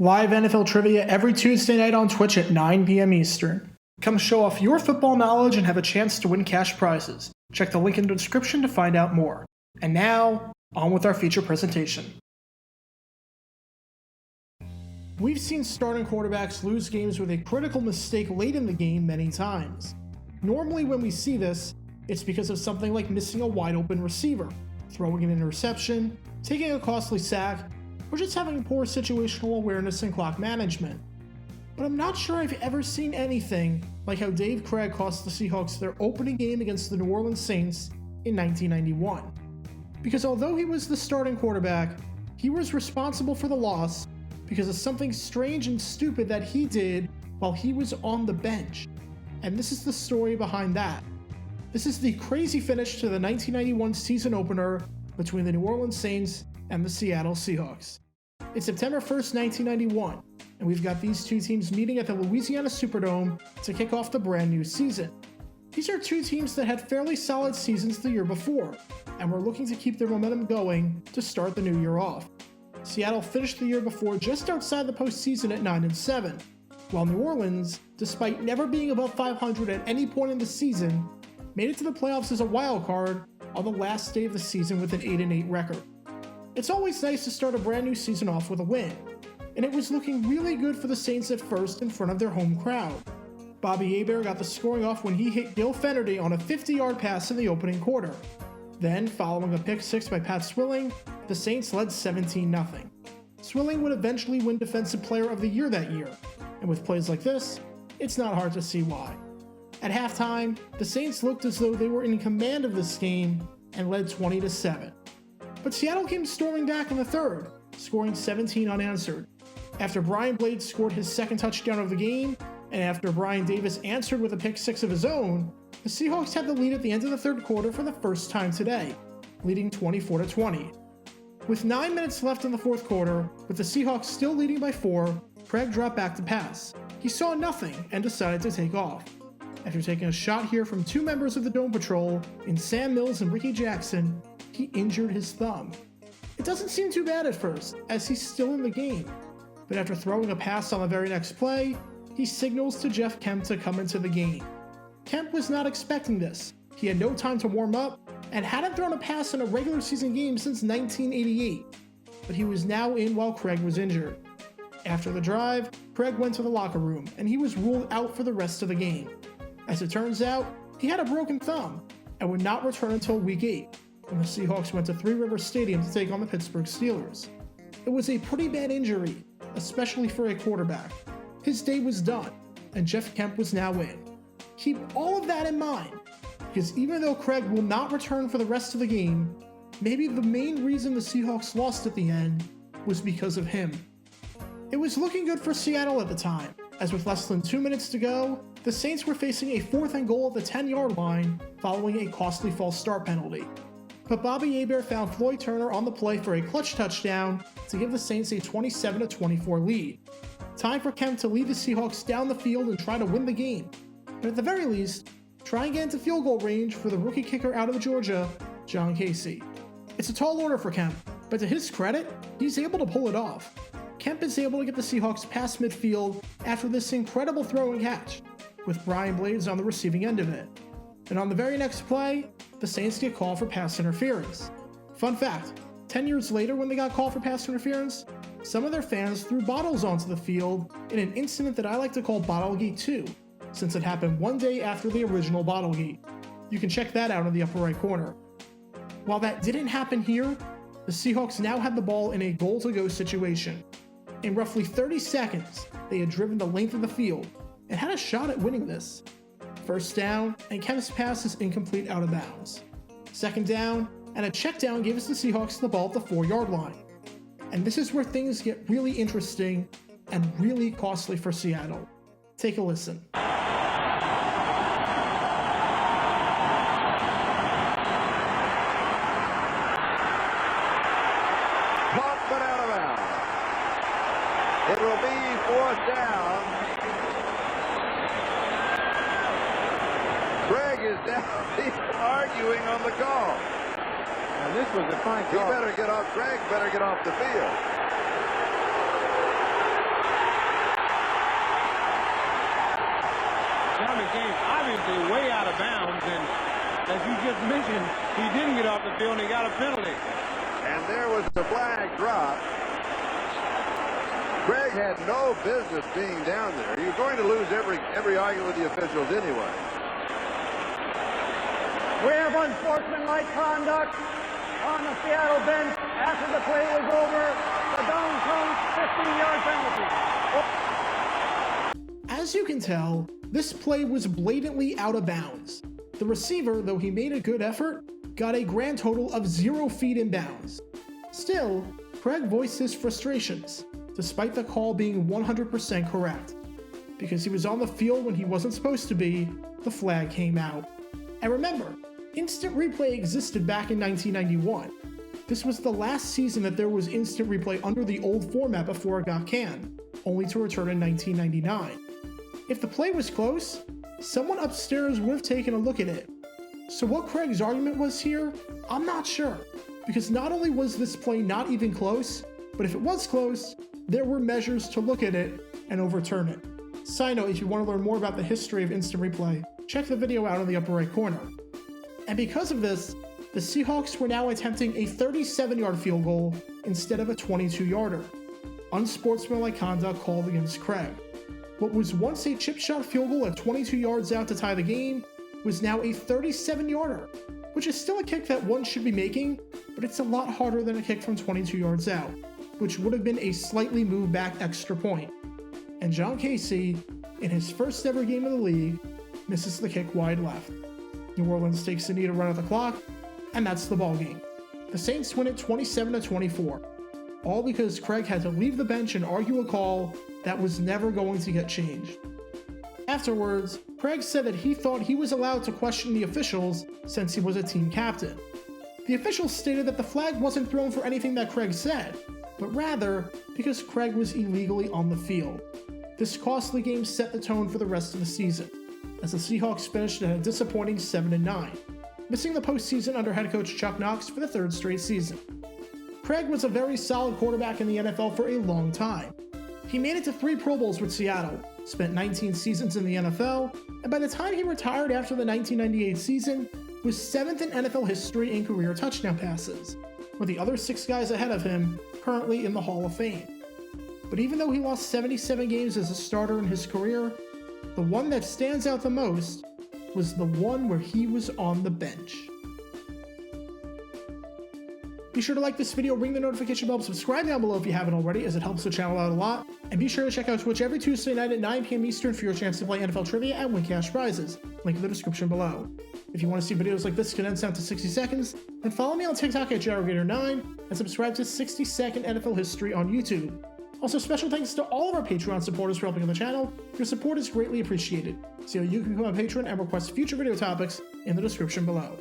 Live NFL trivia every Tuesday night on Twitch at 9 p.m. Eastern. Come show off your football knowledge and have a chance to win cash prizes. Check the link in the description to find out more. And now, on with our feature presentation. We've seen starting quarterbacks lose games with a critical mistake late in the game many times. Normally when we see this, it's because of something like missing a wide open receiver, throwing an interception, taking a costly sack, or just having poor situational awareness and clock management. But I'm not sure I've ever seen anything like how Dave Krieg cost the Seahawks their opening game against the New Orleans Saints in 1991. Because although he was the starting quarterback, he was responsible for the loss because of something strange and stupid that he did while he was on the bench. And this is the story behind that. This is the crazy finish to the 1991 season opener between the New Orleans Saints and the Seattle Seahawks. It's September 1st, 1991, and we've got these two teams meeting at the Louisiana Superdome to kick off the brand new season. These are two teams that had fairly solid seasons the year before, and were looking to keep their momentum going to start the new year off. Seattle finished the year before just outside the postseason at 9-7, while New Orleans, despite never being above 500 at any point in the season, made it to the playoffs as a wild card on the last day of the season with an 8-8 record. It's always nice to start a brand new season off with a win, and it was looking really good for the Saints at first in front of their home crowd. Bobby Hebert got the scoring off when he hit Gil Fenerty on a 50-yard pass in the opening quarter. Then, following a pick six by Pat Swilling, the Saints led 17-0. Swilling would eventually win Defensive Player of the Year that year, and with plays like this, it's not hard to see why. At halftime, the Saints looked as though they were in command of this game and led 20-7. But Seattle came storming back in the third, scoring 17 unanswered. After Brian Blades scored his second touchdown of the game, and after Brian Davis answered with a pick six of his own, the Seahawks had the lead at the end of the third quarter for the first time today, leading 24-20. With 9 minutes left in the fourth quarter, with the Seahawks still leading by 4, Krieg dropped back to pass. He saw nothing and decided to take off. After taking a shot here from two members of the Dome Patrol, in Sam Mills and Ricky Jackson, he injured his thumb. It doesn't seem too bad at first, as he's still in the game, but after throwing a pass on the very next play, he signals to Jeff Kemp to come into the game. Kemp was not expecting this. He had no time to warm up, and hadn't thrown a pass in a regular season game since 1988, but he was now in while Krieg was injured. After the drive, Krieg went to the locker room, and he was ruled out for the rest of the game. As it turns out, he had a broken thumb, and would not return until Week 8, when the Seahawks went to Three Rivers Stadium to take on the Pittsburgh Steelers. It was a pretty bad injury, especially for a quarterback. His day was done, and Jeff Kemp was now in. Keep all of that in mind, because even though Krieg will not return for the rest of the game, maybe the main reason the Seahawks lost at the end was because of him. It was looking good for Seattle at the time, as with less than 2 minutes to go, the Saints were facing a 4th and goal at the 10-yard line following a costly false start penalty. But Bobby Hebert found Floyd Turner on the play for a clutch touchdown to give the Saints a 27-24 lead. Time for Kemp to lead the Seahawks down the field and try to win the game, but at the very least, try and get into field goal range for the rookie kicker out of Georgia, John Casey. It's a tall order for Kemp, but to his credit, he's able to pull it off. Kemp is able to get the Seahawks past midfield after this incredible throwing catch, with Brian Blades on the receiving end of it. And on the very next play, the Saints get called for pass interference. Fun fact, 10 years later when they got called for pass interference, some of their fans threw bottles onto the field in an incident that I like to call Bottlegate 2, since it happened one day after the original Bottlegate. You can check that out in the upper right corner. While that didn't happen here, the Seahawks now had the ball in a goal-to-go situation. In roughly 30 seconds, they had driven the length of the field and had a shot at winning this. First down, and Kemp's pass is incomplete out of bounds. Second down, and a check down gives the Seahawks the ball at the 4-yard line. And this is where things get really interesting and really costly for Seattle. Take a listen. Caught but out of bounds. It will be 4th down. Krieg is down. He's arguing on the call. Now this was a fine call. He better get off. Krieg better get off the field. came obviously way out of bounds, and as you just mentioned, he didn't get off the field and he got a penalty. And there was the flag drop. Krieg had no business being down there. You're going to lose every argument with the officials anyway. We have unsportsmanlike conduct on the Seattle bench after the play was over. The down-thrown 15-yard penalty. As you can tell, this play was blatantly out of bounds. The receiver, though he made a good effort, got a grand total of 0 feet in bounds. Still, Krieg voiced his frustrations, despite the call being 100% correct. Because he was on the field when he wasn't supposed to be, the flag came out. And remember, instant replay existed back in 1991. This was the last season that there was instant replay under the old format before it got canned, only to return in 1999. If the play was close, someone upstairs would have taken a look at it. So what Krieg's argument was here, I'm not sure, because not only was this play not even close, but if it was close, there were measures to look at it and overturn it. Side note, if you want to learn more about the history of instant replay, check the video out in the upper right corner. And because of this, the Seahawks were now attempting a 37-yard field goal instead of a 22-yarder. Unsportsmanlike conduct called against Krieg. What was once a chip shot field goal at 22 yards out to tie the game was now a 37-yarder, which is still a kick that one should be making, but it's a lot harder than a kick from 22 yards out, which would have been a slightly moved back extra point. And John Casey, in his first ever game of the league, misses the kick wide left. New Orleans takes a knee to run out the clock, and that's the ball game. The Saints win it 27-24, all because Krieg had to leave the bench and argue a call that was never going to get changed. Afterwards, Krieg said that he thought he was allowed to question the officials since he was a team captain. The officials stated that the flag wasn't thrown for anything that Krieg said, but rather because Krieg was illegally on the field. This costly game set the tone for the rest of the season, as the Seahawks finished at a disappointing 7-9, missing the postseason under head coach Chuck Knox for the 3rd straight season. Krieg was a very solid quarterback in the NFL for a long time. He made it to 3 Pro Bowls with Seattle, spent 19 seasons in the NFL, and by the time he retired after the 1998 season, was 7th in NFL history in career touchdown passes, with the other 6 guys ahead of him currently in the Hall of Fame. But even though he lost 77 games as a starter in his career, the one that stands out the most was the one where he was on the bench. Be sure to like this video, ring the notification bell, subscribe down below if you haven't already, as it helps the channel out a lot, and be sure to check out Twitch every Tuesday night at 9 p.m. Eastern for your chance to play NFL trivia and win cash prizes. Link in the description below. If you want to see videos like this condensed down to 60 seconds, then follow me on TikTok at JaroGator9 and subscribe to 60-Second NFL History on YouTube. Also, special thanks to all of our Patreon supporters for helping on the channel. Your support is greatly appreciated. See how you can become a patron and request future video topics in the description below.